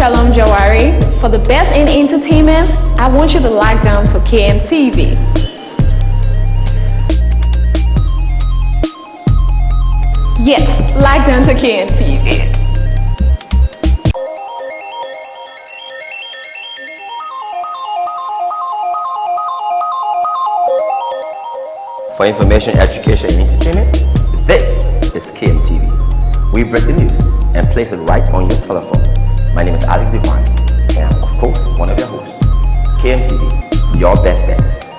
Shalom Jawari. For the best in entertainment, I want you to lock down to KMTV. Yes, lock down to KMTV. For information, education, and entertainment, this is KMTV. We break the news and place it right on your telephone. My name is Alex Divine, and I'm, of course, one of your hosts. KMTV, your best bets.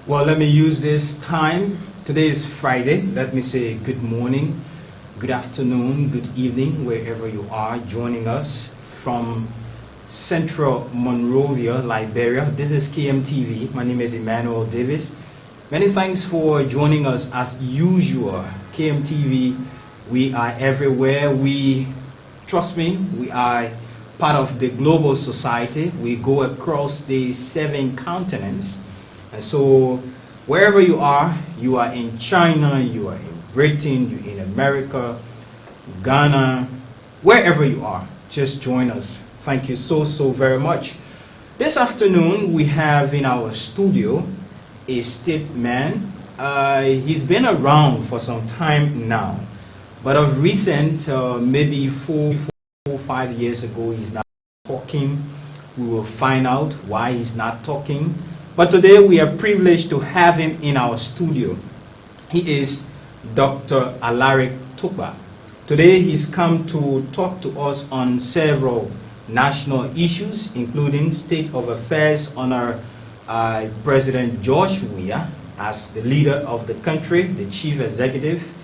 Well, let me use this time. Today is Friday. Let me say good morning, good afternoon, good evening, wherever you are joining us from Central Monrovia, Liberia. This is KMTV. My name is Emmanuel Davis. Many thanks for joining us as usual. KMTV, we are everywhere. Trust me, we are part of the global society. We go across the 7 continents. And so, wherever you are in China, you are in Britain, you're in America, Ghana, wherever you are, just join us. Thank you so very much. This afternoon, we have in our studio a state man. He's been around for some time now, but of recent, maybe 4 or 5 years ago, he's not talking. We will find out why he's not talking. But today we are privileged to have him in our studio. He is Dr. Alaric Tokpa. Today he's come to talk to us on several national issues, including state of affairs under President George Weah as the leader of the country, the chief executive,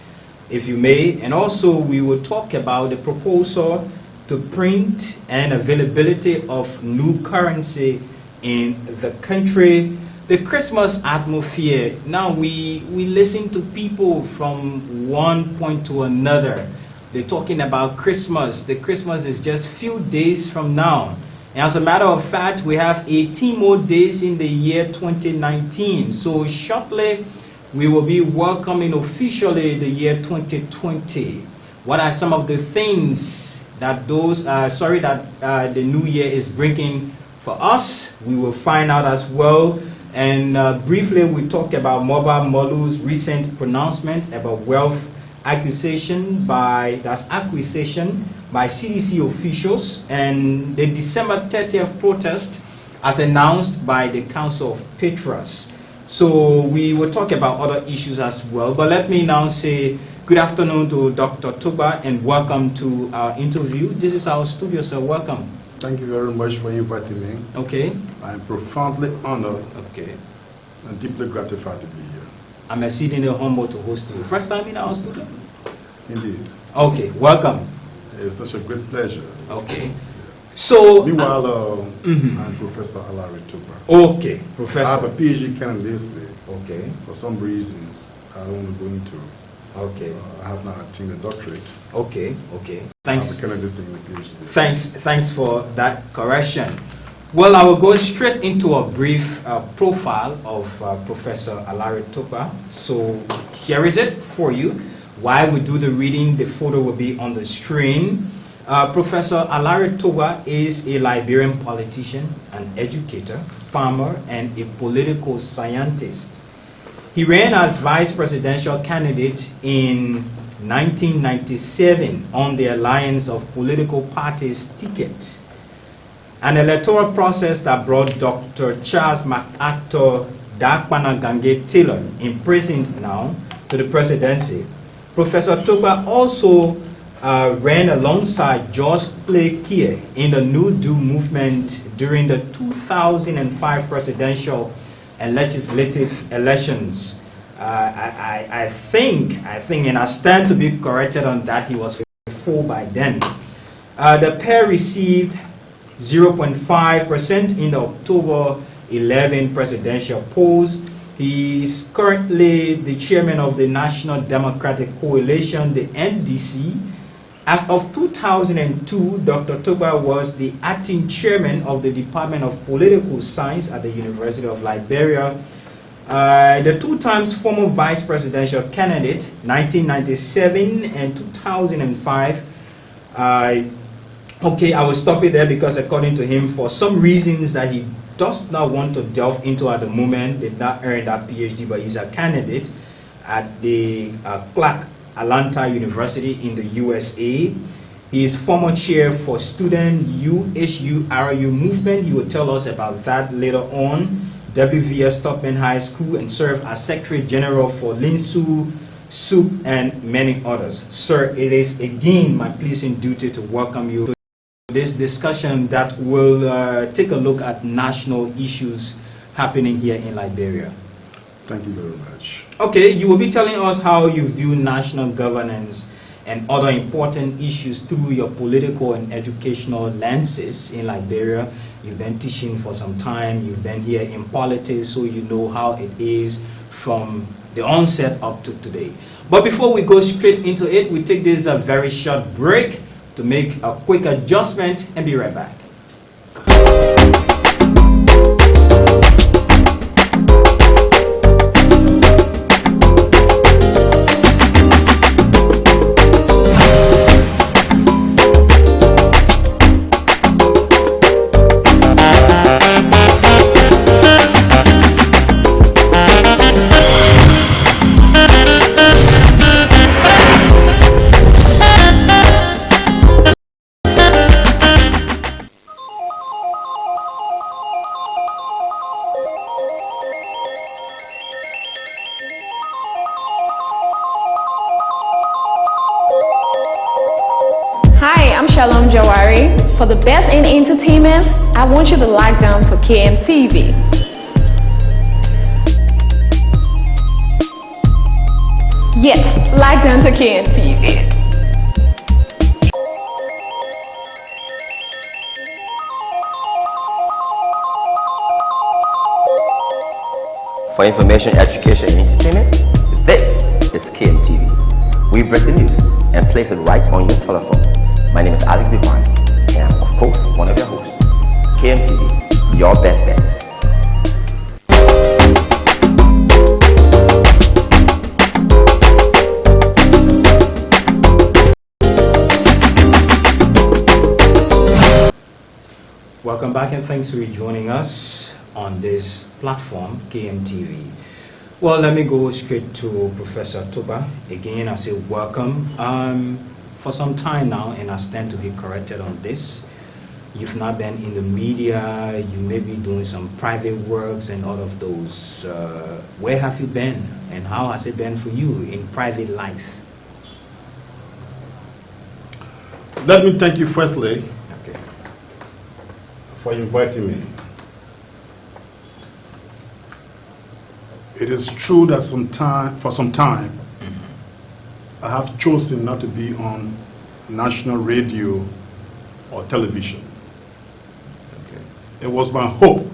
if you may. And also we will talk about the proposal to print and availability of new currency in the country, the Christmas atmosphere. Now we listen to people from one point to another. They're talking about Christmas. The Christmas is just few days from now. And as a matter of fact, we have 18 more days in the year 2019. So shortly, we will be welcoming officially the year 2020. What are some of the things that the new year is bringing for us? We will find out as well. And briefly, we talk about Mobile Molu's recent pronouncement about wealth acquisition by CDC officials and the December 30th protest as announced by the Council of Patriarchs. So we will talk about other issues as well. But let me now say good afternoon to Dr. Tokpa and welcome to our interview. This is our studio, so welcome. Thank you very much for inviting me. Okay. I'm profoundly honored. Okay. And deeply gratified to be here. I'm exceedingly humble to host you. First time in our studio? Indeed. Okay, welcome. It's such a great pleasure. Okay. So, meanwhile, I'm Professor Alaric Tokpa. Okay, Professor. I have a PhD candidacy. Okay. For some reasons, I don't want to go into. Okay. I have now attained a doctorate. Okay. Okay. Thanks. I have a candidacy in the PhD. Thanks for that correction. Well, I will go straight into a brief profile of Professor Alaric Tokpa. So here is it for you. While we do the reading, the photo will be on the screen. Professor Alaric Tokpa is a Liberian politician, an educator, farmer, and a political scientist. He ran as vice presidential candidate in 1997 on the Alliance of Political Parties ticket, an electoral process that brought Dr. Charles MacArthur Dakpana Taylor, imprisoned now, to the presidency. Professor Tokpa also ran alongside George Clay Kier in the New Deal movement during the 2005 presidential and legislative elections. I think, and I stand to be corrected on that, he was 4 by then. The pair received 0.5% in the October 11 presidential polls. He is currently the chairman of the National Democratic Coalition, the NDC. As of 2002, Dr. Tokpa was the acting chairman of the Department of Political Science at the University of Liberia. The two times former vice presidential candidate, 1997 and 2005. Okay, I will stop it there because according to him, for some reasons that he does not want to delve into at the moment, did not earn that PhD, but he's a candidate at the Clark Atlanta University in the USA. He is former chair for student USU-RU movement. He will tell us about that later on. WVS Topman High School, and served as Secretary General for Linsu, SOUP, and many others. Sir, it is again my pleasing duty to welcome you to this discussion that will take a look at national issues happening here in Liberia. Thank you very much. Okay, you will be telling us how you view national governance and other important issues through your political and educational lenses in Liberia. You've been teaching for some time, you've been here in politics, so you know how it is from the onset up to today. But before we go straight into it, we take this a very short break to make a quick adjustment and be right back. For the best in entertainment, I want you to log down to KMTV. Yes, log down to KMTV. For information, education, and entertainment, this is KMTV. We break the news and place it right on your telephone. My name is Alaric, and I'm, of course, one of your hosts. KMTV, your best bets. Welcome back, and thanks for joining us on this platform, KMTV. Well, let me go straight to Professor Tokpa. Again, I say welcome. For some time now, and I stand to be corrected on this, you've not been in the media, you may be doing some private works and all of those. Where have you been, and how has it been for you in private life? Let me thank you firstly Okay. for inviting me. It is true that for some time, I have chosen not to be on national radio or television. Okay. It was my hope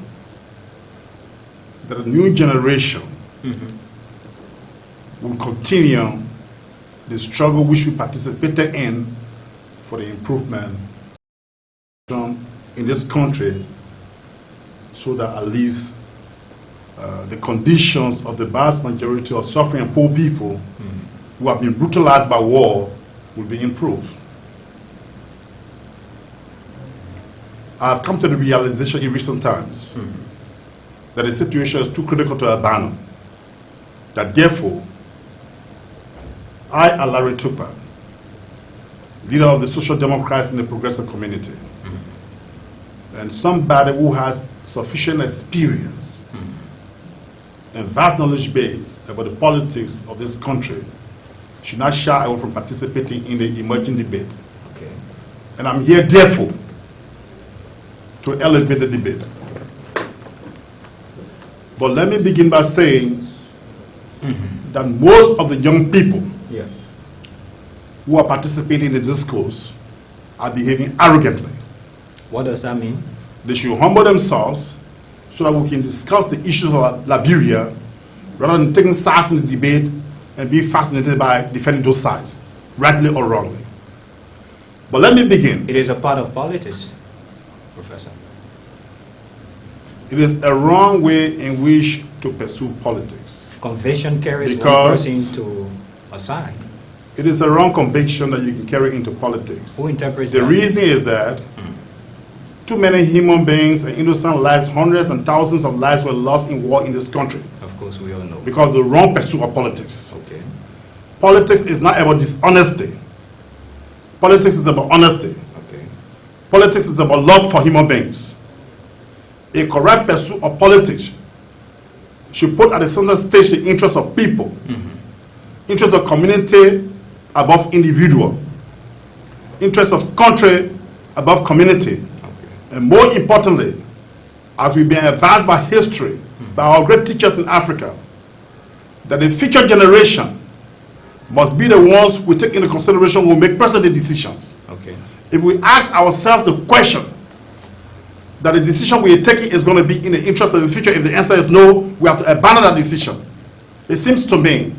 that a new generation will continue the struggle which we participated in for the improvement in this country, so that at least the conditions of the vast majority of suffering and poor people who have been brutalized by war will be improved. I have come to the realization in recent times that the situation is too critical to abandon, that therefore I, Alaric Tokpa, leader of the Social Democrats in the Progressive Community, and somebody who has sufficient experience and vast knowledge base about the politics of this country, should not shy away from participating in the emerging debate. Okay. And I'm here, therefore, to elevate the debate. But let me begin by saying that most of the young people who are participating in the discourse are behaving arrogantly. What does that mean? They should humble themselves so that we can discuss the issues of Liberia rather than taking sides in the debate and being fascinated by defending those sides, rightly or wrongly. But let me begin. It is a part of politics, Professor. It is a wrong way in which to pursue politics. Conviction carries one Because person to a side. it is a wrong conviction that you can carry into politics. Who interprets The that? reason is that too many human beings and innocent lives, hundreds and thousands of lives were lost in war in this country Of course, we all know. because of the wrong pursuit of politics. Okay. Politics is not about dishonesty. Politics is about honesty. Okay. Politics is about love for human beings. A correct pursuit of politics should put at the center stage the interests of people, interests of community above individual, interests of country above community, and more importantly, as we've been advised by history, by our great teachers in Africa, that the future generation must be the ones we take into consideration who make present-day decisions. Okay. If we ask ourselves the question that the decision we are taking is going to be in the interest of the future, if the answer is no, we have to abandon that decision. It seems to me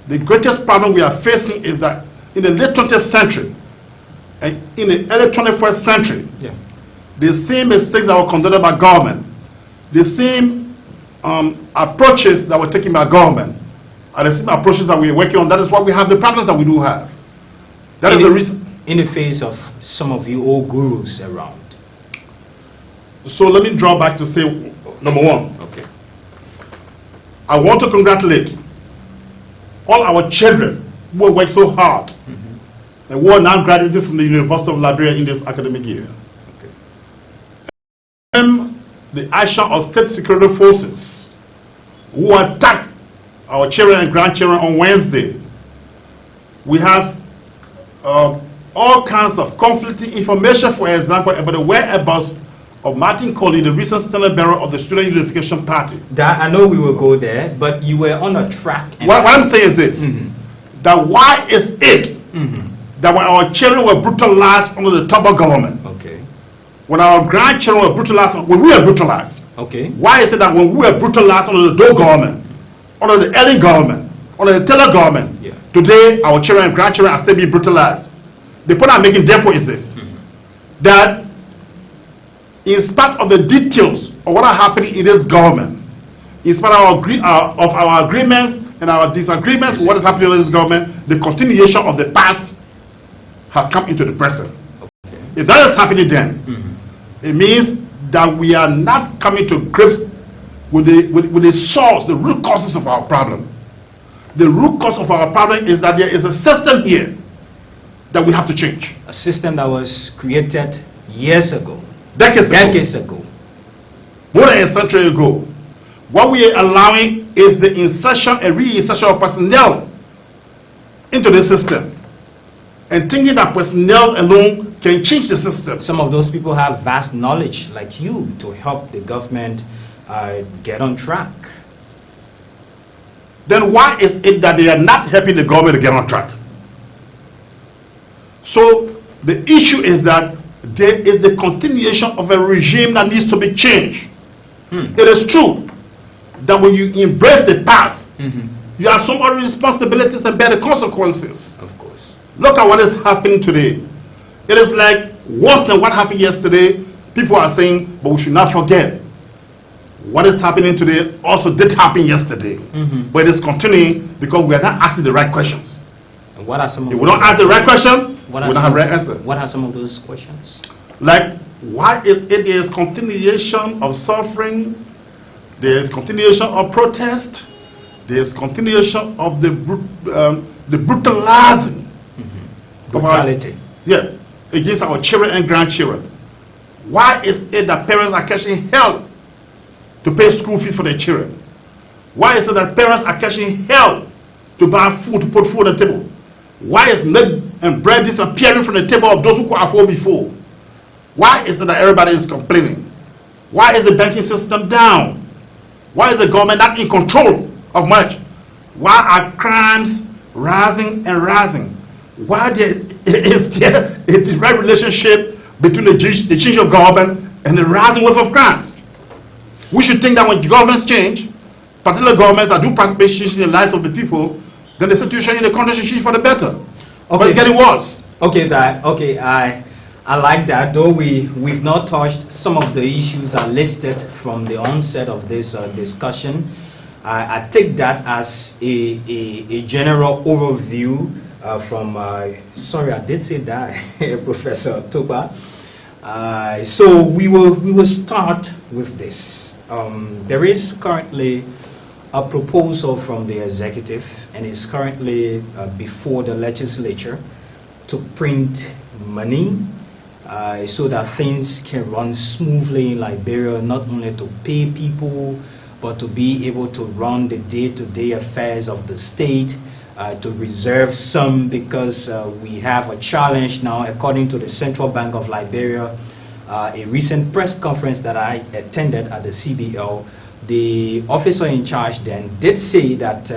the greatest problem we are facing is that in the late 20th century and in the early 21st century, Yeah. the same mistakes that were conducted by government, the same approaches that were taken by government, are the same approaches that we are working on. That is why we have the problems that we do have. That is the reason. In the face of some of you old gurus around. So let me draw back to say, number one, Okay. I want to congratulate all our children who have worked so hard and who are now graduated from the University of Liberia in this academic year. The action of state security forces who attacked our children and grandchildren on Wednesday. We have all kinds of conflicting information, for example, about the whereabouts of Martin Colley, the recent standard bearer of the Student Unification Party. That, I know we will go there, but you were on a track. And What I'm saying is this, that why is it that when our children were brutalized under the Tokpa government, Okay. when our grandchildren were brutalized, when we were brutalized, Okay. why is it that when we were brutalized under the Doe government, under the Ellen government, under the Taylor government, Yeah. today our children and grandchildren are still being brutalized? The point I'm making therefore is this, that in spite of the details of what are happening in this government, in spite of our agreements and our disagreements with what is happening in this government, the continuation of the past has come into the present. If that is happening then, it means that we are not coming to grips with the source, the root causes of our problem. The root cause of our problem is that there is a system here that we have to change. A system that was created years ago. Decades ago. More than a century ago. What we are allowing is the insertion and reinsertion of personnel into the system. And thinking that personnel alone can change the system. Some of those people have vast knowledge like you to help the government get on track. Then why is it that they are not helping the government to get on track? So the issue is that there is the continuation of a regime that needs to be changed. It is true that when you embrace the past, you have some other responsibilities and bear the consequences. Of course. Look at what is happening today. It is like worse than what happened yesterday. People are saying, but we should not forget what is happening today also did happen yesterday. But it is continuing because we are not asking the right questions. And what are some of If we don't ask the right question, we what don't have the right answer. What are some of those questions? Like, why is it there is continuation of suffering, there is continuation of protest, there is continuation of the brutalizing Brutality. against our children and grandchildren. Why is it that parents are catching hell to pay school fees for their children? Why is it that parents are catching hell to buy food, to put food on the table? Why is milk and bread disappearing from the table of those who could afford before? Why is it that everybody is complaining? Why is the banking system down? Why is the government not in control of much? Why are crimes rising and rising? Why there is there a right relationship between the change of government and the rising wave of crimes? We should think that when governments change, particular governments that do practically change the lives of the people, then the situation in the country should change for the better. Okay. But it's getting worse. Okay, I like that. Though we've not touched some of the issues are listed from the onset of this discussion. I take that as a general overview from. Sorry, I did say that, Professor Tokpa. So we will start with this. There is currently a proposal from the executive, and it's currently before the legislature, to print money so that things can run smoothly in Liberia, not only to pay people, but to be able to run the day-to-day affairs of the state, to reserve some, because we have a challenge now, according to the Central Bank of Liberia. A recent press conference that I attended at the CBL, the officer in charge then did say that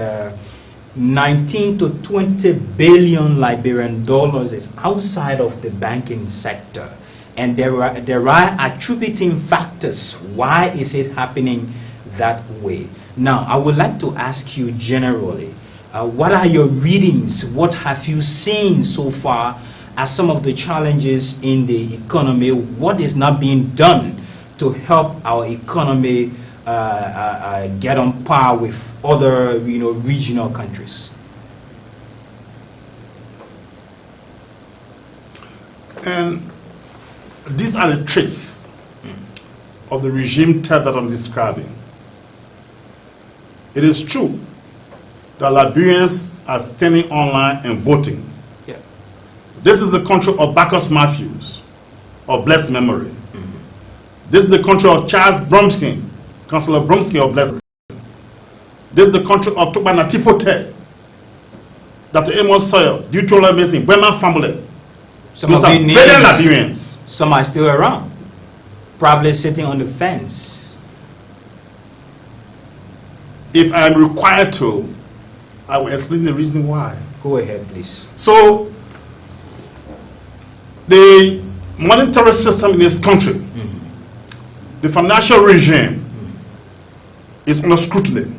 19 to 20 billion Liberian dollars is outside of the banking sector, and there are attributing factors. Why is it happening that way? Now, I would like to ask you generally, what are your readings? What have you seen so far as some of the challenges in the economy? What is not being done to help our economy get on par with other, regional countries? And these are the traits of the regime that I'm describing. It is true that Liberians are standing online and voting. Yeah. This is the country of Bacchus Matthews, of blessed memory. This is the country of Charles Bromsky, Councillor Bromsky of blessed memory. This is the country of Tokpa Natipote, Dr. Amos Sawyer, Dutola Mason, Bremen family. Some of the names, Liberians. Some are still around, probably sitting on the fence. If I am required to, I will explain the reason why. Go ahead, please. So, the monetary system in this country, the financial regime, is under scrutiny.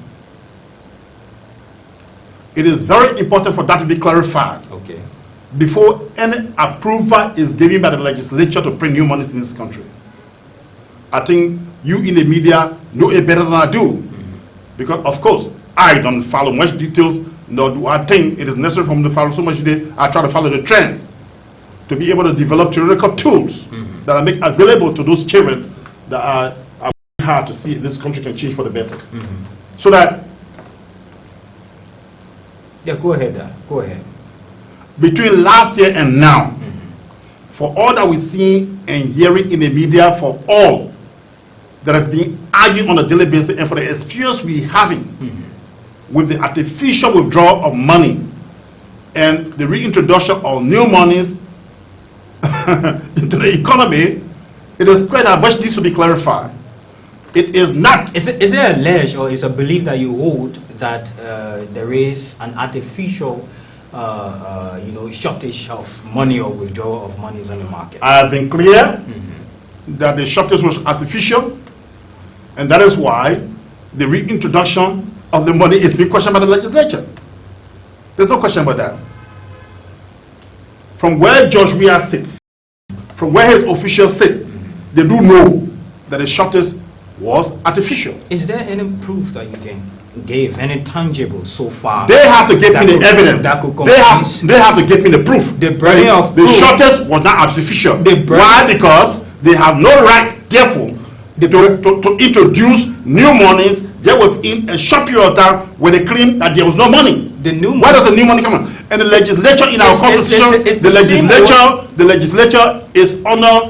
It is very important for that to be clarified. Okay. Before any approval is given by the legislature to print new monies in this country. I think you in the media know it better than I do. Because, of course, I don't follow much details, nor do I think it is necessary for me to follow so much detail. I try to follow the trends to be able to develop theoretical tools that I make available to those children that are hard to see this country can change for the better. So that... Yeah, go ahead. Go ahead. Between last year and now, for all that we see and hearing in the media, for all that has been argued on a daily basis, and for the experience we're having with the artificial withdrawal of money and the reintroduction of new monies into the economy, it is clear that much needs to be clarified. It is not. Is it alleged, or is a belief that you hold that there is an artificial shortage of money or withdrawal of monies on the market? I have been clear that the shortage was artificial, and that is why the reintroduction of the money is being questioned by the legislature. There's no question about that. From where George Weah sits, from where his officials sit, they do know that the shortage was artificial. Is there any proof that you can give, any tangible so far? They have to give me the evidence. They have to give me the proof. The burning of the proof. shortage was not artificial. Why? Because they have no right, therefore, to introduce new monies there within a short period of time when they claim that there was no money. Where does the new money come from? And the legislature in our constitution, the legislature is under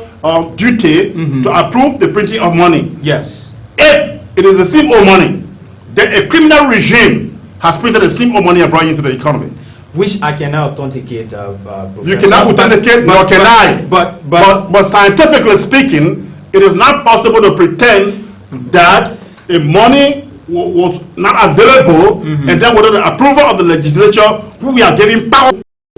duty to approve the printing of money. Yes. If it is the same old money, then a criminal regime has printed the same old money and brought it into the economy. Which I cannot authenticate, Professor. You cannot authenticate, nor can I. But scientifically speaking, it is not possible to pretend that a money was not available and then without the approval of the legislature, who we are giving power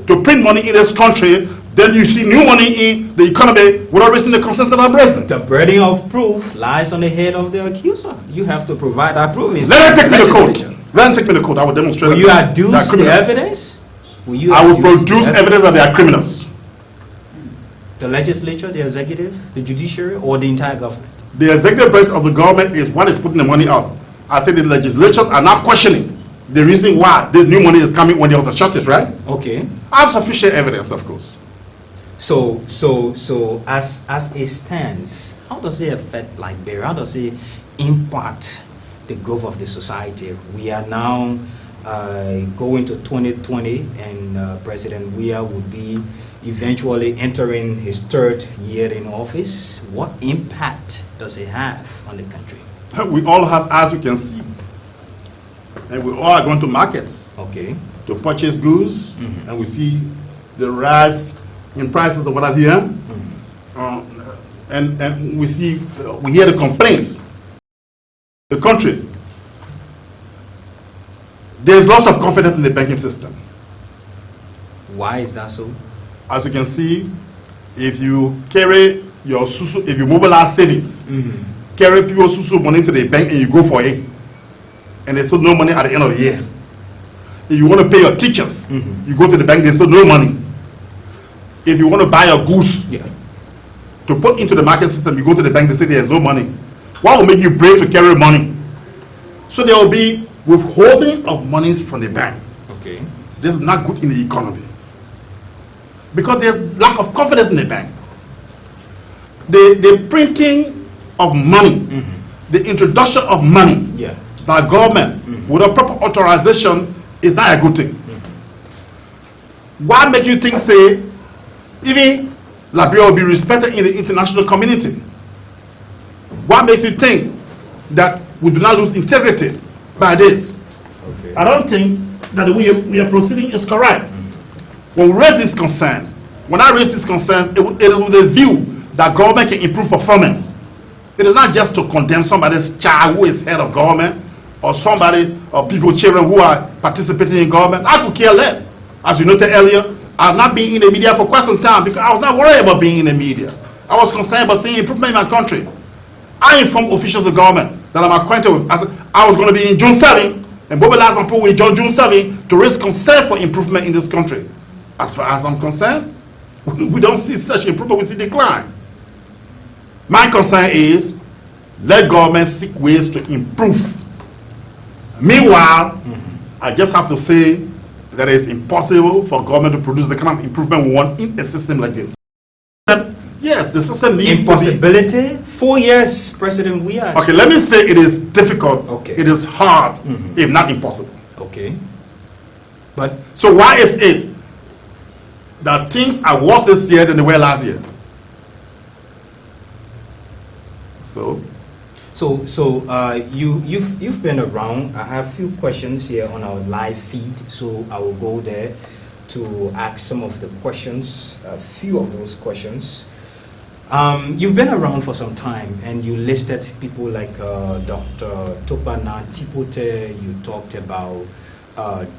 to print money in this country, then you see new money in the economy without raising the consent of present. The burden of proof lies on the head of the accuser. You have to provide that proof. Let them take me to court. Let them take me to court. I will demonstrate. Will you adduce the evidence? I will produce evidence that they are criminals. The legislature, the executive, the judiciary, or the entire government? The executive branch of the government is what is putting the money out. I said the legislatures are not questioning the reason why this new money is coming when there was a shortage, right? Okay. I have sufficient evidence, of course. So as it stands, how does it affect Liberia? How does it impact the growth of the society? We are now going to 2020, and President Weah will be eventually entering his third year in office. What impact does it have on the country? We all have eyes we can see. And we all are going to markets to purchase goods, and we see the rise in prices of what have you. And we hear the complaints. The country, there's lots of confidence in the banking system. Why is that so? As you can see, if you carry your susu, if you mobilize savings, carry people's susu money to the bank and you go for it, and they still no money at the end of the year. If you want to pay your teachers, you go to the bank, they still no money. If you want to buy your goods to put into the market system, you go to the bank, they say there's no money. What will make you brave to carry money? So there will be withholding of monies from the bank. Okay. This is not good in the economy. Because there's lack of confidence in the bank. The printing of money, the introduction of money by government without proper authorization is not a good thing. What makes you think, say, even Liberia will be respected in the international community? What makes you think that we do not lose integrity by this? I don't think that the way we are proceeding is correct. When we raise these concerns, when I raise these concerns, it is with a view that government can improve performance. It is not just to condemn somebody's child who is head of government, or somebody, or people's children who are participating in government. I could care less. As you noted earlier, I have not been in the media for quite some time because I was not worried about being in the media. I was concerned about seeing improvement in my country. I informed officials of the government that I'm acquainted with. I was going to be in June 7 and mobilize my people with June 7 to raise concern for improvement in this country. As far as I'm concerned, we don't see such improvement, we see decline. My concern is let government seek ways to improve. Meanwhile, I just have to say that it's impossible for government to produce the kind of improvement we want in a system like this. And yes, the system needs impossibility. 4 years, President Weah. Okay, let me say it is difficult. It is hard, if not impossible. Okay. But so why is it that things are worse this year than they were last year? You've been around. I have a few questions here on our live feed, so I will go there to ask some of the questions, a few of those questions. You've been around for some time, and you listed people like Dr. Tokpa Tipote. You talked about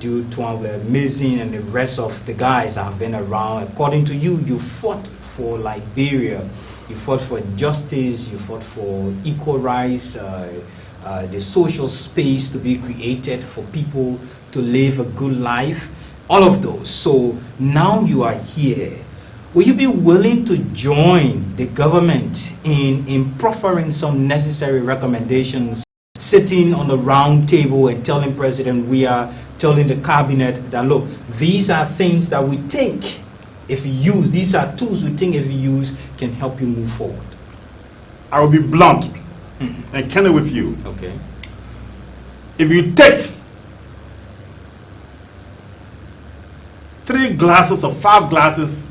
Du Twangle, Amazing, and the rest of the guys that have been around. According to you, you fought for Liberia. You fought for justice, you fought for equal rights, the social space to be created for people to live a good life, all of those. So now you are here. Will you be willing to join the government in proffering some necessary recommendations, sitting on the round table and telling President Weah, telling the cabinet that, look, these are things that we think if you use, these are tools we think if you use can help you move forward? I will be blunt and candid with you. Okay. If you take 3 glasses or 5 glasses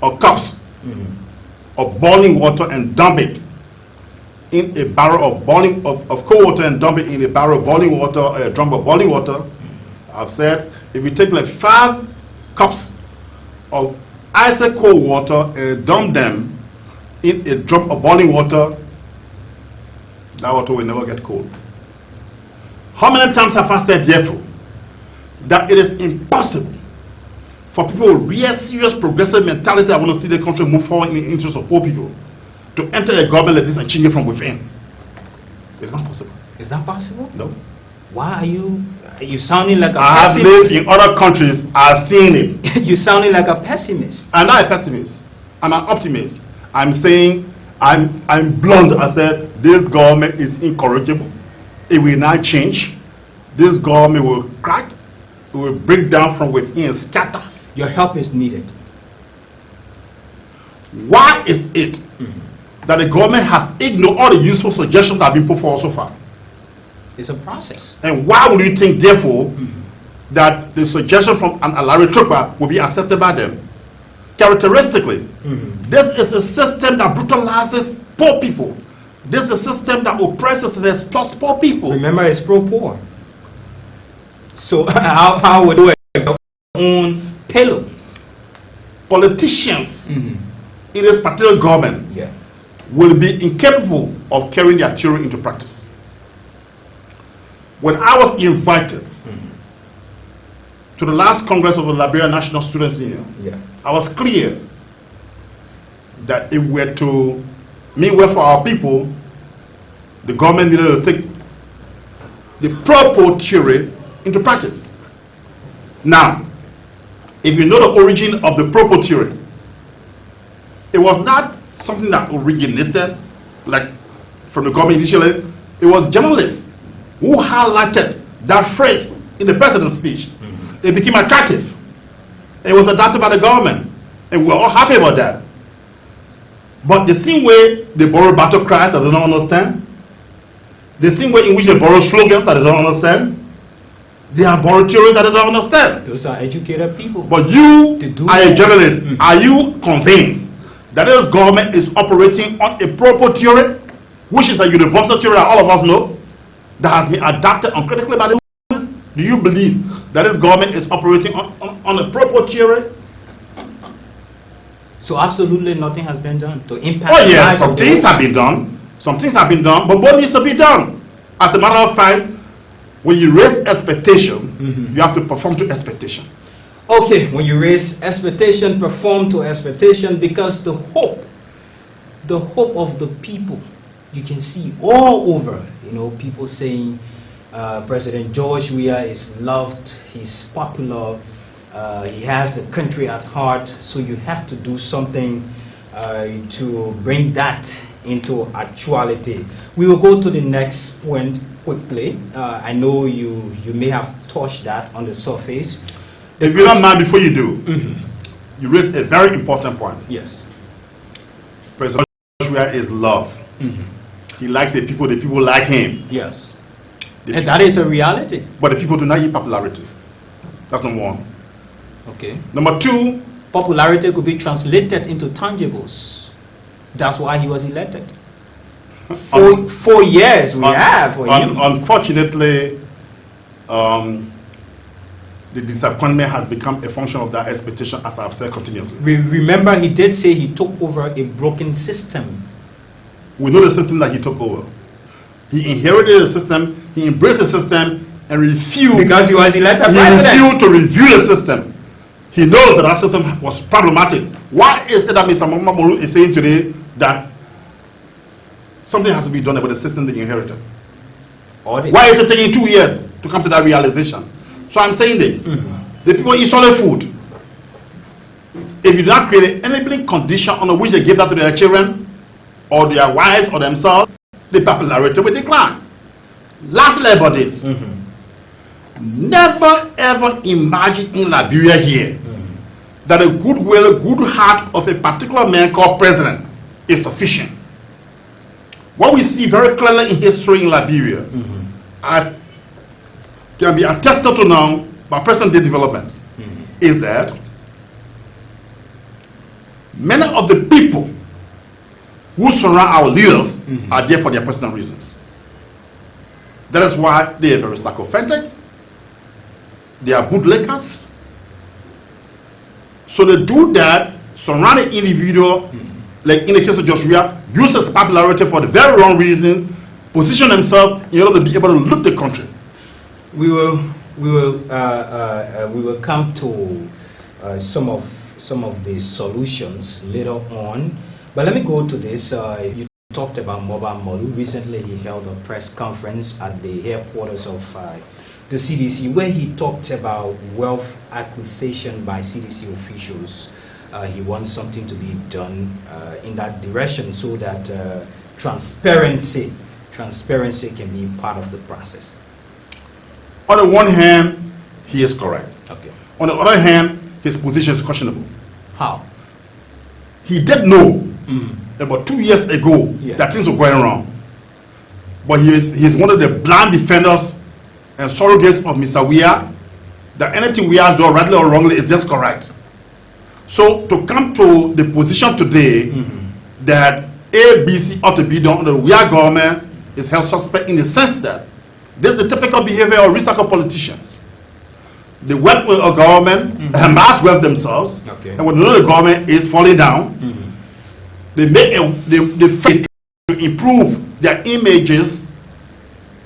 or cups of boiling water and dump it in a barrel of boiling of cold water and dump it in a barrel of boiling water, a drum of boiling water, I've said if you take like 5 cups of ice cold water and dump them in a drop of boiling water, that water will never get cold. How many times have I said, therefore, that it is impossible for people with real serious progressive mentality that want to see the country move forward in the interest of poor people to enter a government like this and change it from within. It's not possible. Is that possible? No. Why are you sounding like a I have pessimist? lived in other countries. I've seen it. You sounding like a pessimist. I'm not a pessimist. I'm an optimist. I'm saying, I'm blunt. I said, this government is incorrigible. It will not change. This government will crack. It will break down from within and scatter. Your help is needed. Why is it that the government has ignored all the useful suggestions that have been put forward so far? It's a process. And why would you think, therefore, that the suggestion from an Alaric Tokpa will be accepted by them? Characteristically, this is a system that brutalizes poor people. This is a system that oppresses and exploits poor people. Remember, it's pro-poor. So how would you do your own pillow? Politicians in this particular government will be incapable of carrying their theory into practice. When I was invited to the last Congress of the Liberia National Students Union, I was clear that if we were to mean well for our people, the government needed to take the pro-poor theory into practice. Now, if you know the origin of the pro-poor theory, it was not something that originated like from the government initially. It was journalists who highlighted that phrase in the president's speech. It became attractive. It was adopted by the government, and we're all happy about that. But the same way they borrow battle cries that they don't understand, the same way in which they borrow slogans that they don't understand, they are borrowed theories that they don't understand. Those are educated people. But you are a journalist. Are you convinced that this government is operating on a proper theory, which is a universal theory that all of us know, that has been adopted uncritically by the government? Do you believe that this government is operating on a proper theory? So absolutely nothing has been done to impact. Oh yes, some things have been done. Some things have been done, but what needs to be done? As a matter of fact, when you raise expectation, you have to perform to expectation. Okay, when you raise expectation, perform to expectation, because the hope of the people, you can see all over, people saying President George Weah is loved, he's popular, he has the country at heart, so you have to do something to bring that into actuality. We will go to the next point quickly. I know you may have touched that on the surface. If you don't mind, before you do, you raised a very important point. Yes. President George Weah is loved. He likes the people like him. Yes. And that is a reality. But the people do not eat popularity. That's number one. Okay. Number two, popularity could be translated into tangibles. That's why he was elected. 4 years we have for him. Unfortunately, the disappointment has become a function of that expectation, as I've said continuously. Remember, he did say he took over a broken system. We know the system that he took over. He inherited the system, he embraced the system, and refused. Because he was elected president. He refused to review the system. He knows that system was problematic. Why is it that Mr. Mamamoru is saying today that something has to be done about the system that he inherited? Why is it taking 2 years to come to that realization? So I'm saying this. The people eat solid food. If you do not create an enabling condition under which they give that to their children, or their wives, or themselves, the popularity will decline. Lastly about this. Never ever imagine in Liberia here that the goodwill, good heart of a particular man called president is sufficient. What we see very clearly in history in Liberia, as can be attested to now by present day developments, is that many of the people who surround our leaders are there for their personal reasons. That is why they are very sycophantic. They are bootlickers. So they do that, surround an individual, like in the case of Joshua, uses popularity for the very wrong reason, position themselves in order to be able to loot the country. We will come to some of the solutions later on. But let me go to this. You talked about Mobile Molu. Recently, he held a press conference at the headquarters of the CDC, where he talked about wealth acquisition by CDC officials. He wants something to be done in that direction so that transparency can be part of the process. On the one hand, he is correct. Okay. On the other hand, his position is questionable. How? He did know about 2 years ago that things were going wrong. But he is one of the blind defenders and surrogates of Mr. Weah, that anything Weah does, rightly or wrongly, is just correct. So to come to the position today that ABC ought to be done under the Weah government is held suspect in the sense that this is the typical behavior of recycled politicians. They work with a government, mass work themselves, and when the government is falling down, they fail to improve their images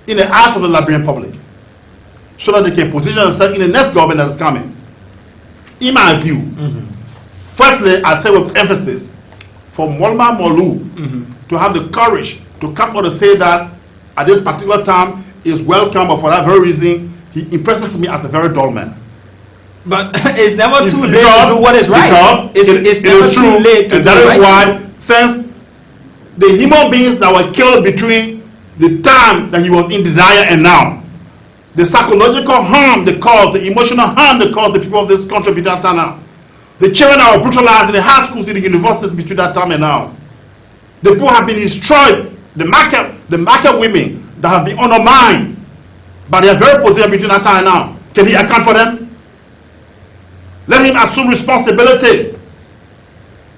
in the eyes of the Liberian public, so that they can position themselves in the next government that is coming. In my view, firstly, I say with emphasis, for Molma Molu to have the courage to come out and say that at this particular time is welcome, but for that very reason, he impresses me as a very dull man. But it's never too late to do what is right. Because it's never too late to do that is right. why, since the human beings that were killed between the time that he was in denial and now, the psychological harm they caused, the emotional harm they caused the people of this country between that time now, the children that were brutalized in the high schools, in the universities between that time and now, the people have been destroyed, the market women that have been undermined by their very position between that time and now. Can he account for them? Let him assume responsibility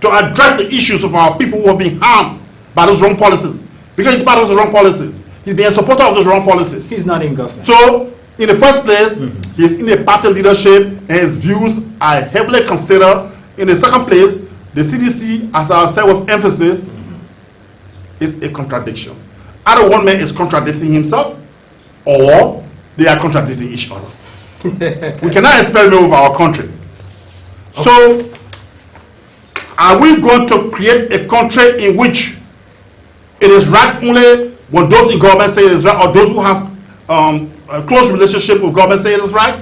to address the issues of our people who have been harmed by those wrong policies. Because he's part of those wrong policies. He's been a supporter of those wrong policies. He's not in government. So, in the first place, he's in a party leadership and his views are heavily considered. In the second place, the CDC, as I said with emphasis, is a contradiction. Either one man is contradicting himself or they are contradicting each other. We cannot experiment with our country. So, are we going to create a country in which it is right only when those in government say it is right, or those who have a close relationship with government say it is right?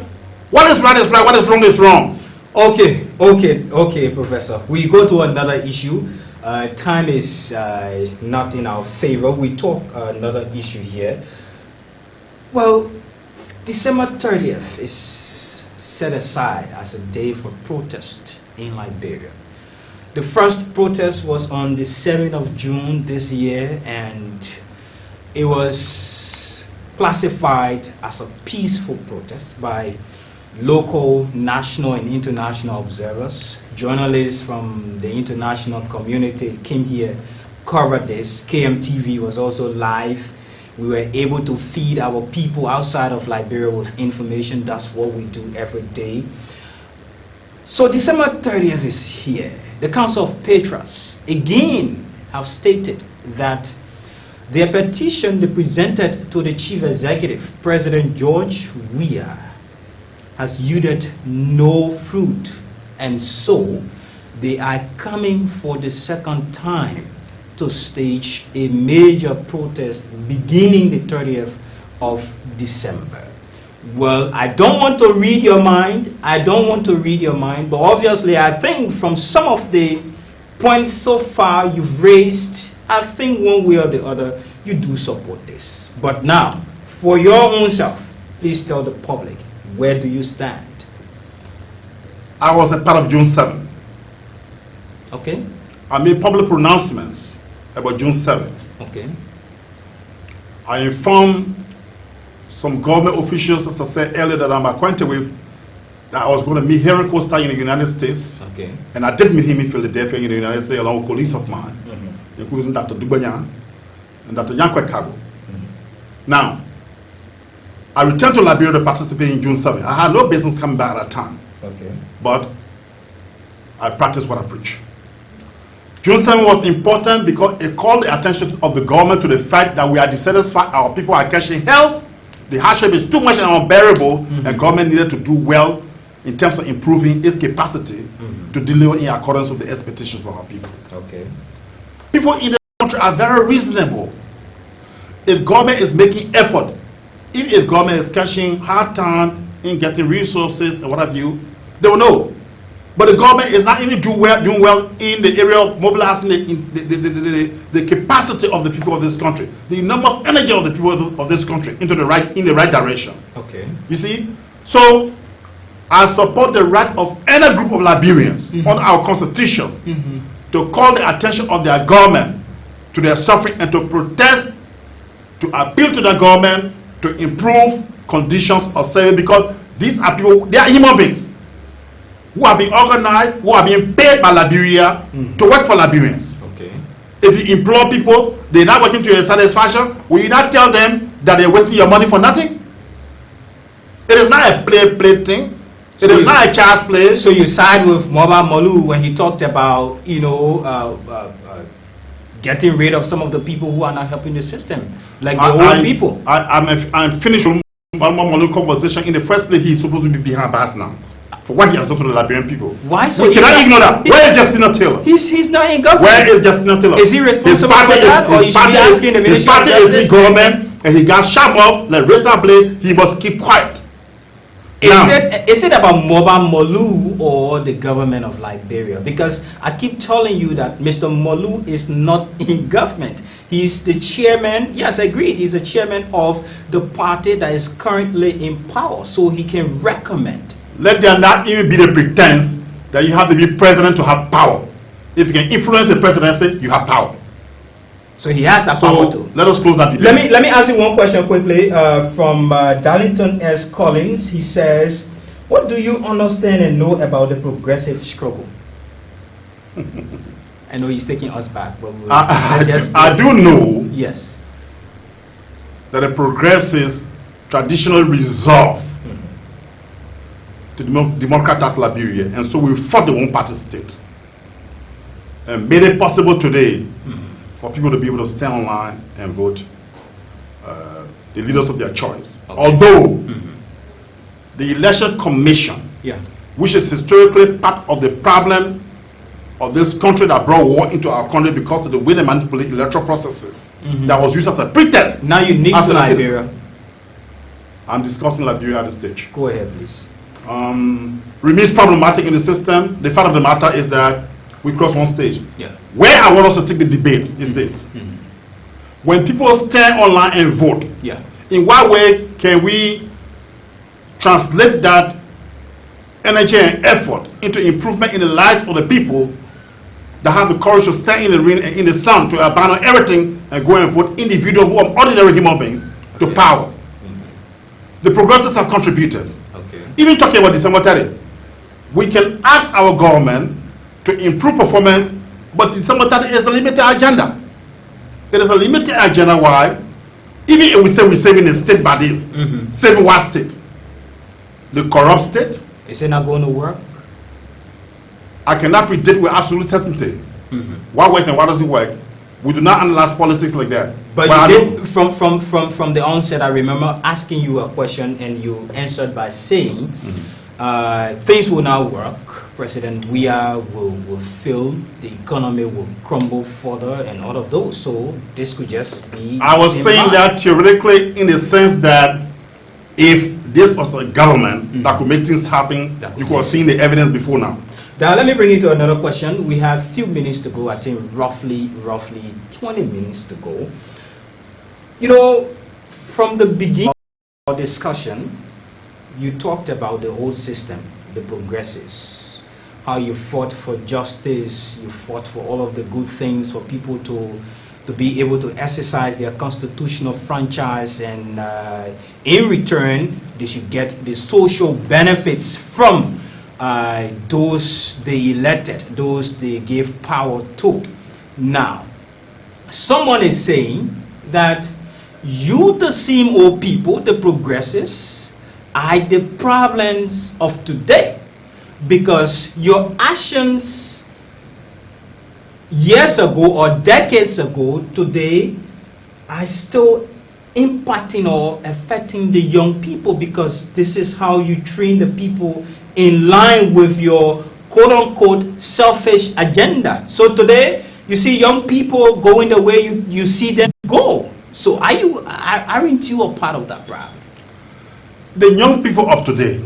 What is right is right, what is wrong. Okay, Professor. We go to another issue. Time is not in our favor. We talk another issue here. Well, December 30th is set aside as a day for protest in Liberia. The first protest was on the 7th of June this year, and it was classified as a peaceful protest by local, national, and international observers. Journalists from the international community came here, covered this. KMTV was also live. We were able to feed our people outside of Liberia with information. That's what we do every day. So December 30th is here. The Council of Patriots again have stated that their petition they presented to the Chief Executive, President George Weah, has yielded no fruit, and so they are coming for the second time to stage a major protest beginning the 30th of December. Well, I don't want to read your mind. But obviously I think from some of the points so far you've raised, I think one way or the other you do support this. But now, for your own self, please tell the public, where do you stand? I was a part of June 7. Okay. I made public pronouncements about June 7. Okay. I informed some government officials, as I said earlier, that I'm acquainted with, that I was going to meet Henry Costa in the United States. Okay. And I did meet him in Philadelphia in the United States along with colleagues of mine, including Dr. Dubanya and Dr. Yankwe Kago. Now, I returned to Liberia to participate in June 7. I had no business coming back at that time. Okay. But I practiced what I preach. June 7 was important because it called the attention of the government to the fact that we are dissatisfied, our people are catching hell, the hardship is too much and unbearable, and government needed to do well in terms of improving its capacity to deliver in accordance with the expectations of our people. Okay. People in the country are very reasonable. If government is making effort, if a government is catching hard time in getting resources and what have you, they will know. But the government is not even doing well in the area of mobilizing the capacity of the people of this country, the enormous energy of the people of this country in the right direction. Okay. You see, so I support the right of any group of Liberians on our constitution to call the attention of their government to their suffering and to protest, to appeal to the government to improve conditions of service, because these are people, they are human beings who are being organized, who are being paid by Liberia to work for Liberians. Okay. If you employ people, they're not working to your satisfaction, will you not tell them that they're wasting your money for nothing? It is not a play thing. It is not a child's play. So you side with Moba Molu when he talked about, getting rid of some of the people who are not helping the system, like the old people. I'm finished with Moba Molu conversation. In the first place, he's supposed to be behind bars now for what he has done to the Liberian people. Why so? We cannot ignore that. Where is Justina Taylor? He's not in government. Where is Justina Taylor? Is he responsible for that, or you should be asking the Ministry his party of Justice? is in government, and he got sharp off like razor blade. He must keep quiet. Is it about Moba Molu or the government of Liberia? Because I keep telling you that Mr. Molu is not in government. He's the chairman. Yes, I agree. He's the chairman of the party that is currently in power, so he can recommend. Let there not even be the pretense that you have to be president to have power. If you can influence the presidency, you have power. So he has that power too. Let us close that debate. Let me ask you one question quickly from Darlington S. Collins. He says, what do you understand and know about the progressive struggle? I know he's taking us back, but I do know yes, that the progressives traditionally resolve to democratize Liberia, and so we fought the one-party state and made it possible today for people to be able to stand online and vote the leaders of their choice. Okay. Although the Election Commission, which is historically part of the problem of this country that brought war into our country because of the way they manipulate electoral processes, that was used as a pretext. Now you need to Liberia. I'm discussing Liberia at this stage. Go ahead, please. Remains problematic in the system. The fact of the matter is that we cross one stage. Yeah. Where I want us to take the debate is this. When people stand online and vote, in what way can we translate that energy and effort into improvement in the lives of the people that have the courage to stand in the rain and in the sun, to abandon everything and go and vote individuals who are ordinary human beings to power? The progressives have contributed. Even talking about December 30, we can ask our government to improve performance, but December 30 is a limited agenda. It is a limited agenda. Why? Even if we say we're saving a state by this, saving what state? The corrupt state? Is it not going to work? I cannot predict with absolute certainty what works and what doesn't work. We do not analyze politics like that. But you did, from the onset, I remember asking you a question and you answered by saying things will not work. President Weah will fail, the economy will crumble further and all of those. So this could just be... I was saying that theoretically in the sense that if this was a government that could make things happen, you could have seen the evidence before now. Now let me bring you to another question. We have a few minutes to go. I think roughly 20 minutes to go. You know, from the beginning of our discussion, you talked about the whole system, the progressives, how you fought for justice, you fought for all of the good things for people to be able to exercise their constitutional franchise, and in return, they should get the social benefits from those they elected, those they gave power to. Now, someone is saying that you, the same old people, the progressives, are the problems of today, because your actions years ago or decades ago today are still impacting or affecting the young people, because this is how you train the people in line with your quote-unquote selfish agenda. So today, you see young people going the way you see them go. So aren't you a part of that problem? The young people of today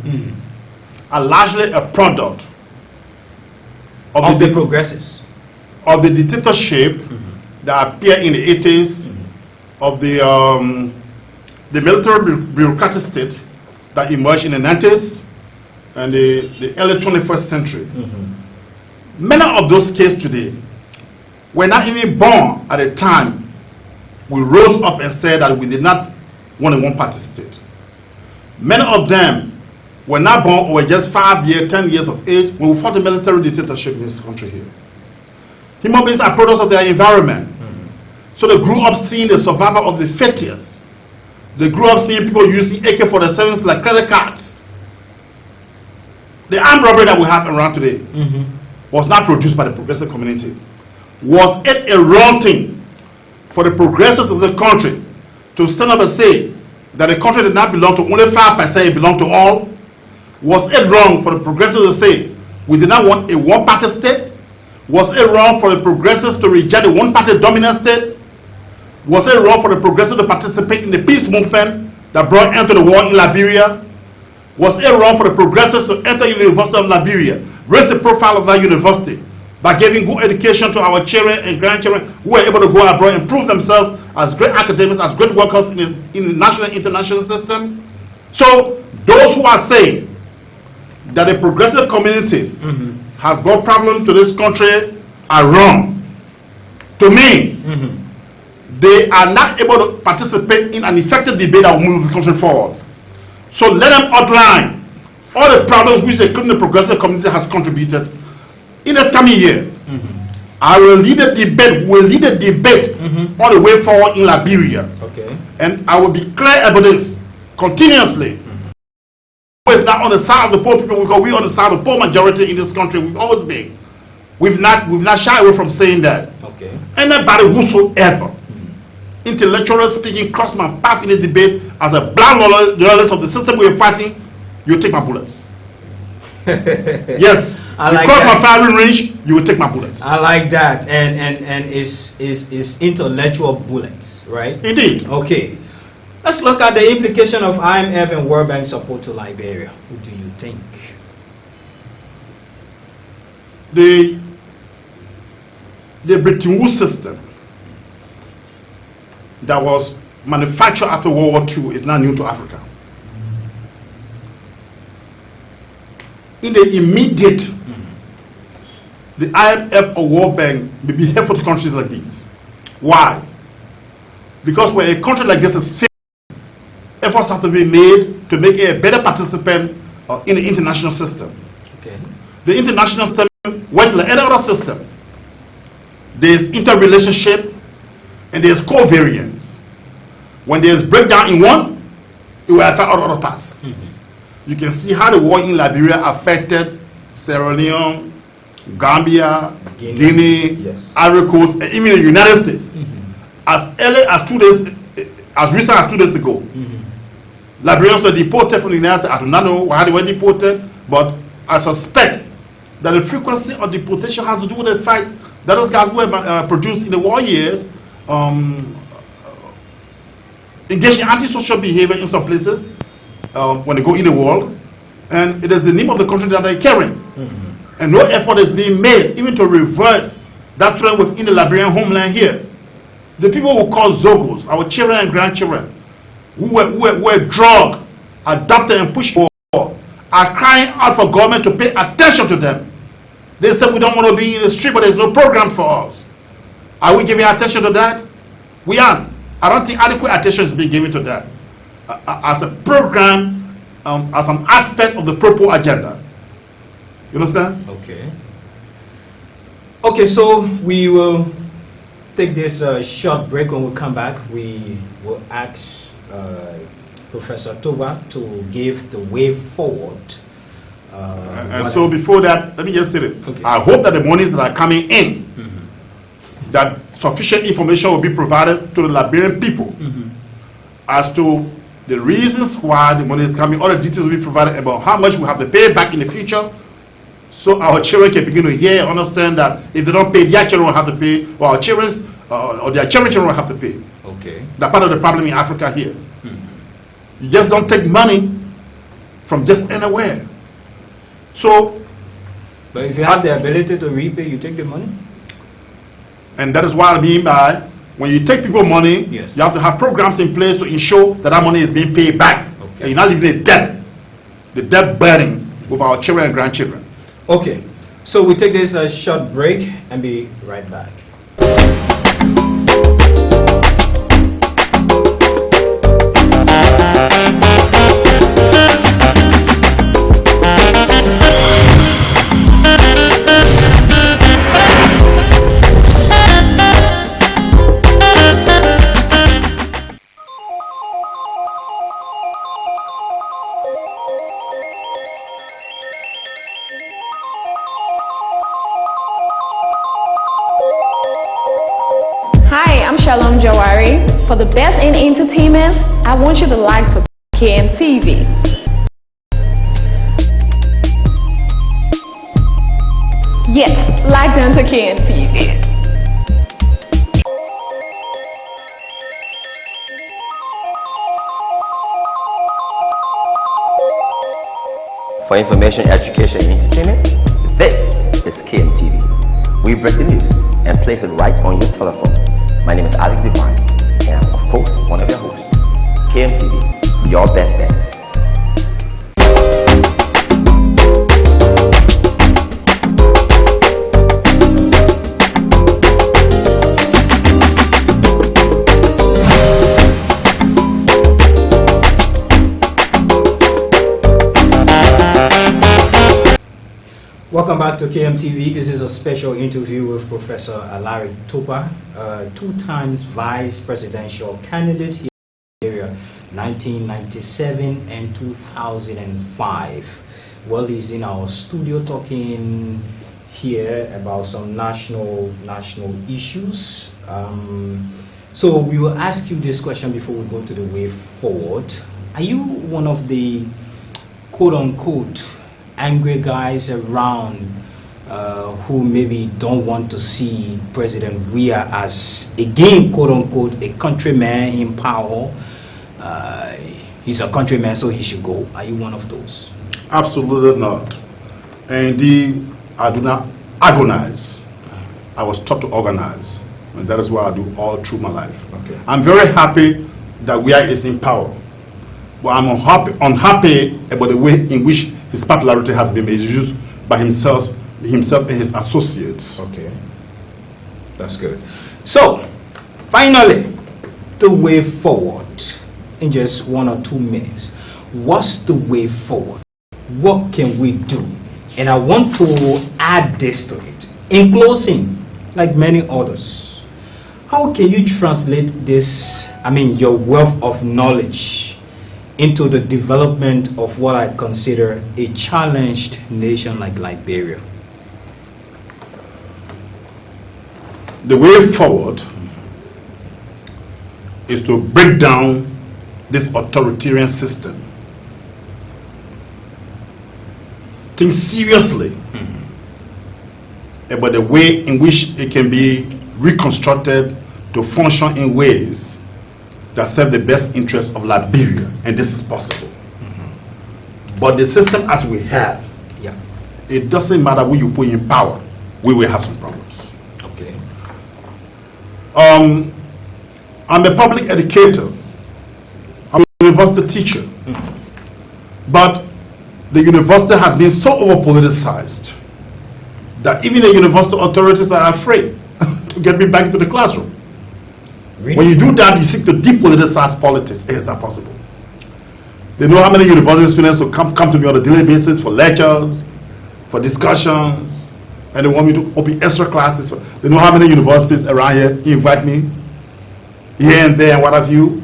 are largely a product of the progressives, of the dictatorship that appeared in the 80s, of the military bureaucratic state that emerged in the 90s and the early 21st century. Many of those cases today were not even born at a time we rose up and said that we did not want a one-party state. Many of them were not born or were just 5 years, 10 years of age when we fought the military dictatorship in this country here. Human beings are products of their environment. So they grew up seeing the survival of the fittest. They grew up seeing people using AK-47s like credit cards. The armed robbery that we have around today was not produced by the progressive community. Was it a wrong thing for the progressives of the country to stand up and say that the country did not belong to only 5%, it belonged to all? Was it wrong for the progressives to say we did not want a one-party state? Was it wrong for the progressives to reject a one-party dominant state? Was it wrong for the progressives to participate in the peace movement that brought end to the war in Liberia? Was it wrong for the progressives to enter the University of Liberia, raise the profile of that university by giving good education to our children and grandchildren who were able to go abroad and prove themselves as great academics, as great workers in the national and international system? So those who are saying that the progressive community has brought problems to this country are wrong. To me, they are not able to participate in an effective debate that will move the country forward. So let them outline all the problems which the progressive community has contributed in this coming year. I will lead a debate, on the way forward in Liberia. And I will be clear evidence continuously. It's not on the side of the poor people, because we're on the side of the poor majority in this country. We've always been. We've not shied away from saying that. Anybody whosoever, intellectually speaking, cross my path in a debate as a blind loyalist of the system we're fighting, you take my bullets. Yes, you cross my firing range, you will take my bullets. I like that, and it's intellectual bullets, right? Indeed. Okay, let's look at the implication of IMF and World Bank support to Liberia. What do you think? The Bretton Woods system that was manufactured after World War II is not new to Africa. In the immediate, the IMF or World Bank may be helpful to countries like these. Why? Because when a country like this is failing, efforts have to be made to make it a better participant in the international system. The international system works like any other system. There's interrelationship and there's covariance. When there's breakdown in one, it will affect other parts. You can see how the war in Liberia affected Sierra Leone, Gambia, Guinea, Ivory Coast, and even the United States. As early as 2 days, as recent as 2 days ago, Liberians were deported from the United States. I do not know why they were deported, but I suspect that the frequency of deportation has to do with the fact that those guys who were produced in the war years engage in antisocial behavior in some places when they go in the world, and it is the name of the country that they're carrying. And no effort is being made even to reverse that trend within the Liberian homeland here. The people who call Zogos, our children and grandchildren, who were drugged, adopted, and pushed for, are crying out for government to pay attention to them. They said we don't want to be in the street, but there's no program for us. Are we giving attention to that? We aren't. I don't think adequate attention is being given to that as a program, as an aspect of the purple agenda. You understand? Okay, so we will take this short break. When we come back, we will ask Professor Tokpa to give the way forward. And so before that, let me just say this. I hope that the monies that are coming in, that sufficient information will be provided to the Liberian people as to the reasons why the money is coming. All the details will be provided about how much we have to pay back in the future, so our children can begin to hear and understand that if they don't pay, their children will have to pay, or our children's or their children will have to pay. Okay. That's part of the problem in Africa here. You just don't take money from just anywhere. So, but if you have the ability to repay, you take the money? and that is what I mean by when you take people money, Yes. you have to have programs in place to ensure that that money is being paid back. Okay. And you're not leaving the debt burden with our children and grandchildren. Okay. So we take this a short break and be right back. Hi, I'm Shalom Jawari. For the best in entertainment, I want you to like to KMTV. Yes, like them to KMTV. For information, education, and entertainment, this is KMTV. We break the news and place it right on your telephone. My name is Alex Divine, and I'm, of course, one of your hosts. KMTV, your best bets. Welcome back to KMTV. This is a special interview with Professor Alaric Tokpa, two times vice presidential candidate here in the area, 1997 and 2005. Well, he's in our studio talking here about some national issues. So we will ask you this question before we go to the way forward. Are you one of the quote-unquote angry guys around who maybe don't want to see President Ria as, again, quote-unquote, a countryman in power? He's a countryman, so he should go. Are you one of those? Absolutely not. And indeed, I do not agonize. I was taught to organize. And that is what I do all through my life. Okay. I'm very happy that Ria is in power. But I'm unhappy about the way in which his popularity has been misused by himself and his associates. Okay. That's good. So, finally, the way forward in just 1 or 2 minutes. What's the way forward? What can we do? And I want to add this to it. In closing, like many others, how can you translate this, your wealth of knowledge into the development of what I consider a challenged nation like Liberia? The way forward is to break down this authoritarian system. Think seriously about the way in which it can be reconstructed to function in ways that serve the best interests of Liberia, and this is possible. But the system as we have, it doesn't matter who you put in power, we will have some problems. Okay. I'm a public educator. I'm a university teacher. But the university has been so over-politicized that even the university authorities are afraid to get me back into the classroom. Really? When you do that, you seek to depoliticize politics. Is that possible? They know how many university students will come to me on a daily basis for lectures, for discussions, and they want me to open extra classes. They know how many universities around here invite me, here and there and what have you.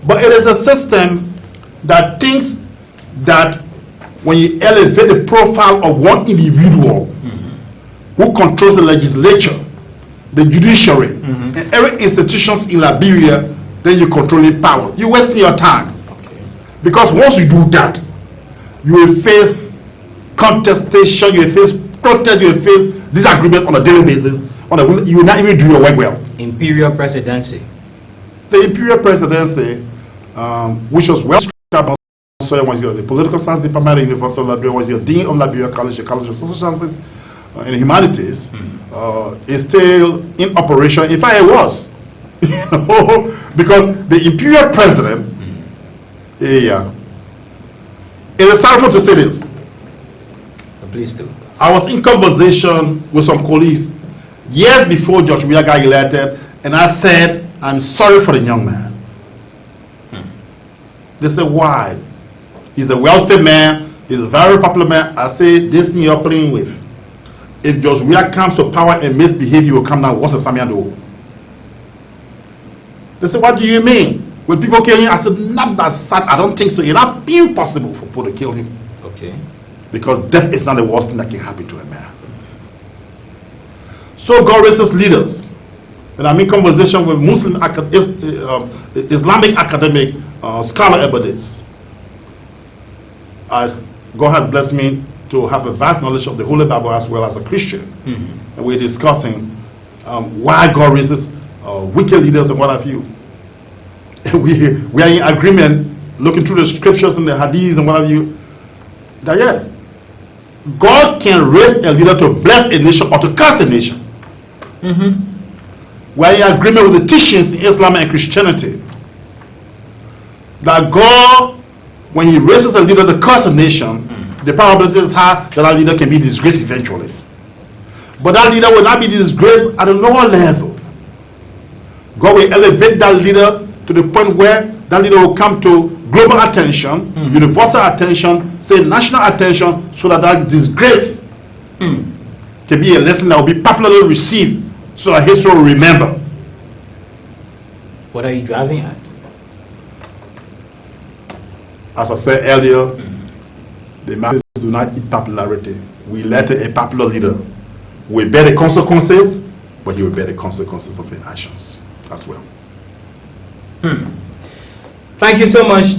But it is a system that thinks that when you elevate the profile of one individual who controls the legislature, the judiciary, and every institutions in Liberia, then you're controlling power. You're wasting your time. Okay. Because once you do that, you will face contestation, you will face protest, you will face disagreements on a daily basis. You will not even do your work well. Imperial presidency. The imperial presidency, which was well described, was the political science department at the University of Liberia, was your dean of Liberia College, the College of Social Sciences and Humanities, is still in operation. In fact, it was, because the imperial president, it is sorrowful to say this. Please do. I was in conversation with some colleagues years before George Weah got elected, and I said, I'm sorry for the young man. They said, why? He's a wealthy man, he's a very popular man. I say, this thing you're playing with, if George Weah comes to power and misbehave, he will come down. What's the Samia do? They said, what do you mean? Will people kill him? I said, not that sad. I don't think so. It's not impossible for people to kill him. Okay. Because death is not the worst thing that can happen to a man. So God raises leaders. And I'm in conversation with Muslim Islamic academic scholar about this. As God has blessed me to have a vast knowledge of the Holy Bible as well as a Christian. And we're discussing why God raises wicked leaders and what have you. We are in agreement, looking through the scriptures and the hadiths and what have you, that yes, God can raise a leader to bless a nation or to curse a nation. We are in agreement with the teachings in Islam and Christianity that God, when he raises a leader to curse a nation, the probability is high that that leader can be disgraced eventually. But that leader will not be disgraced at a lower level. God will elevate that leader to the point where that leader will come to global attention, universal attention, say national attention, so that that disgrace can be a lesson that will be popularly received, so that history will remember. What are you driving at? As I said earlier, the masses do not eat popularity. We let a popular leader will bear the consequences, but he will bear the consequences of his actions as well. Thank you so much,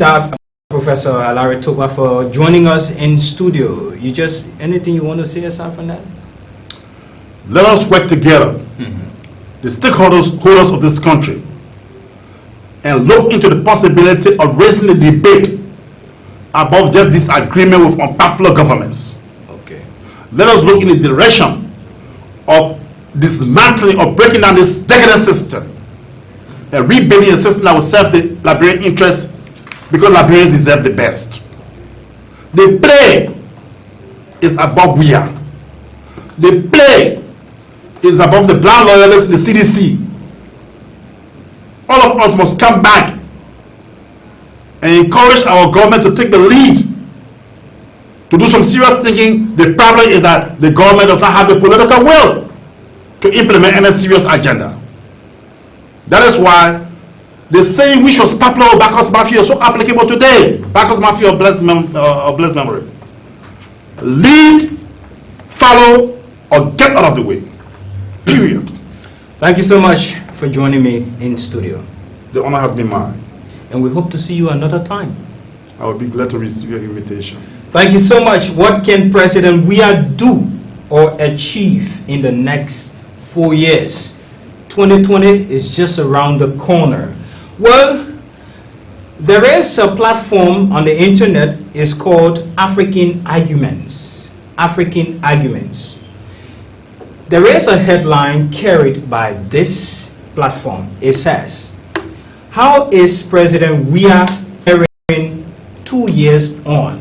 Professor Alaric Tokpa, for joining us in studio. Anything you want to say aside from that? Let us work together, the stakeholders of this country, and look into the possibility of raising the debate above just disagreement with unpopular governments. Okay. Let us look in the direction of dismantling or breaking down this decadent system and rebuilding a system that will serve the Liberian interests, because Liberians deserve the best. The play is above we are. The play is above the blind loyalists in the CDC. All of us must come back and encourage our government to take the lead, to do some serious thinking. The problem is that the government does not have the political will to implement any serious agenda. That is why the saying which was popular with Bacchus Mafia is so applicable today. Bacchus Mafia of blessed memory. Lead, follow, or get out of the way. Period. Thank you so much for joining me in studio. The honor has been mine. And we hope to see you another time. I will be glad to receive your invitation. Thank you so much. What can President Weah do or achieve in the next 4 years? 2020 is just around the corner. Well, there is a platform on the internet. It's called African Arguments. African Arguments. There is a headline carried by this platform. It says, how is President Weah faring 2 years on?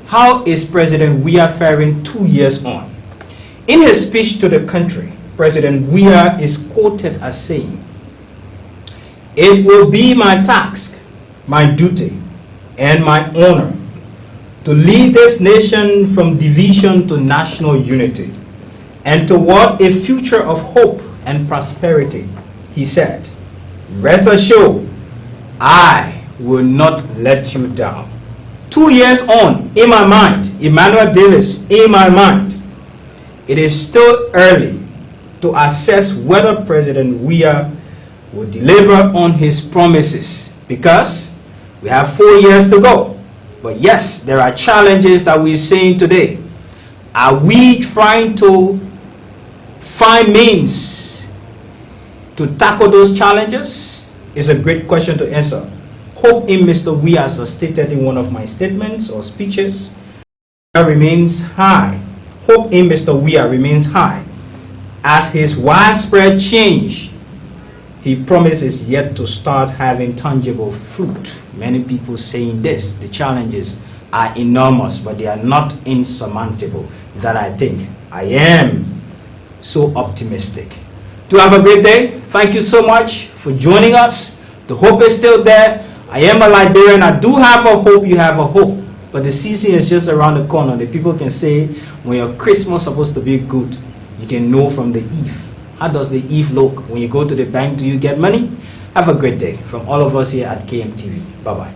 How is President Weah faring 2 years on? In his speech to the country, President Weah is quoted as saying, "It will be my task, my duty, and my honor to lead this nation from division to national unity and toward a future of hope and prosperity," he said. "Rest assured, I will not let you down." 2 years on, in my mind, Emmanuel Davis, in my mind, it is still early to assess whether President Weah will deliver on his promises, because we have 4 years to go. But yes, there are challenges that we're seeing today. Are we trying to find means to tackle those challenges? Is a great question to answer. Hope in Mr. We, as stated in one of my statements or speeches, remains high. Hope in Mr. Weah remains high. As his widespread change, he promises yet to start having tangible fruit. Many people saying this, the challenges are enormous, but they are not insurmountable. That I think. I am so optimistic. To have a great day. Thank you so much for joining us. The hope is still there. I am a Liberian. I do have a hope. You have a hope. But the season is just around the corner. The people can say, when your Christmas is supposed to be good, you can know from the eve. How does the eve look? When you go to the bank, do you get money? Have a great day. From all of us here at KMTV. Bye-bye.